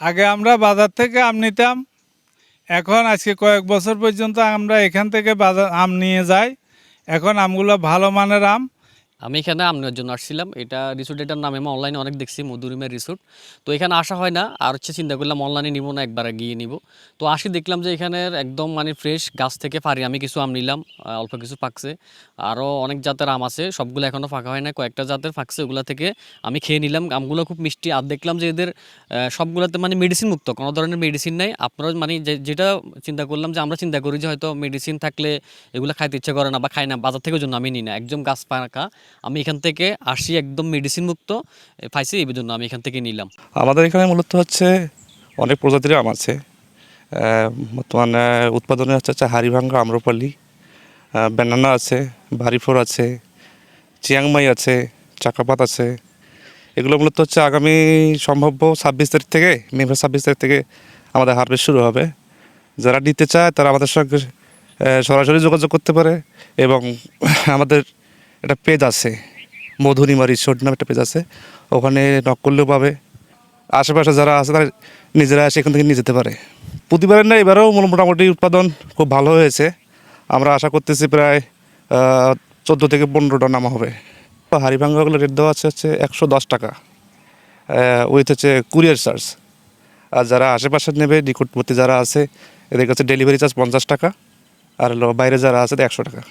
আগে আমরা বাজার থেকে আম নিতাম, এখন আজকে কয়েক বছর পর্যন্ত আমরা এখান থেকে বাজার আম নিয়ে যাই। এখন আমগুলো ভালো মানের আম। আমি এখানে আম নেওয়ার জন্য আসছিলাম। এটা রিসোর্ট, এটার নাম আমি অনলাইনে অনেক দেখছি, মধুরিমের রিসোর্ট। তো এখানে আসা হয় না, আর চিন্তা করলাম অনলাইনে নিব না, একবার গিয়ে নিব। তো আসি দেখলাম যে এখানের একদম মানে ফ্রেশ গাছ থেকে পারি। আমি কিছু আম নিলাম, অল্প কিছু পাকছে। আরও অনেক জাতের আম আছে, সবগুলো এখনও ফাঁকা হয় না, কয়েকটা জাতের ফাঁকছে, ওগুলো থেকে আমি খেয়ে নিলাম। আমগুলো খুব মিষ্টি। আর দেখলাম যে এদের সবগুলোতে মানে মেডিসিন মুক্ত, কোনো ধরনের মেডিসিন নেই। আপনারা মানে যেটা চিন্তা করলাম যে আমরা চিন্তা করি যে হয়তো মেডিসিন থাকলে এগুলো খাইতে ইচ্ছে করে না বা খাই না, বাজার থেকে জন্য আমি নিই না, একদম গাছ পাকা। আমি এখান থেকে আসি একদম মেডিসিন মুক্ত পাইছি, এই জন্য আমি এখান থেকে নিলাম। আমাদের এখানে মূলত হচ্ছে অনেক প্রজাতির আম আছে। বর্তমানে উৎপাদনে হচ্ছে হাড়িভাঙ্গা, আম্রপালি, ব্যানানা আছে, ভারিফোর আছে, চিয়াংমাই আছে, চাকাপাত আছে। এগুলো মূলত হচ্ছে আগামী সম্ভাব্য 26 তারিখ থেকে, মে 26 তারিখ থেকে আমাদের হারভেস্ট শুরু হবে। যারা নিতে চায় তারা আমাদের সঙ্গে সরাসরি যোগাযোগ করতে পারে। এবং আমাদের একটা পেজ আছে, মধুরিমা রিসোর্ট নামে একটা পেজ আছে, ওখানে নক করলেও পাবে। আশেপাশে যারা আছে তারা নিজেরা এসে এখান থেকে নিয়ে যেতে পারে। প্রতিবারের না এবারেও মোটামুটি উৎপাদন খুব ভালো হয়েছে। আমরা আশা করতেছি প্রায় 14 থেকে 15 টন নামা হবে। হাড়িভাঙ্গাগুলো রেট দেওয়া হচ্ছে 110 টাকা, উইথ হচ্ছে কুরিয়ার চার্জ। আর যারা আশেপাশে নেবে, নিকটবর্তী যারা আছে, এদের কাছে ডেলিভারি চার্জ 50 টাকা, আর বাইরে যারা আছে 100 টাকা।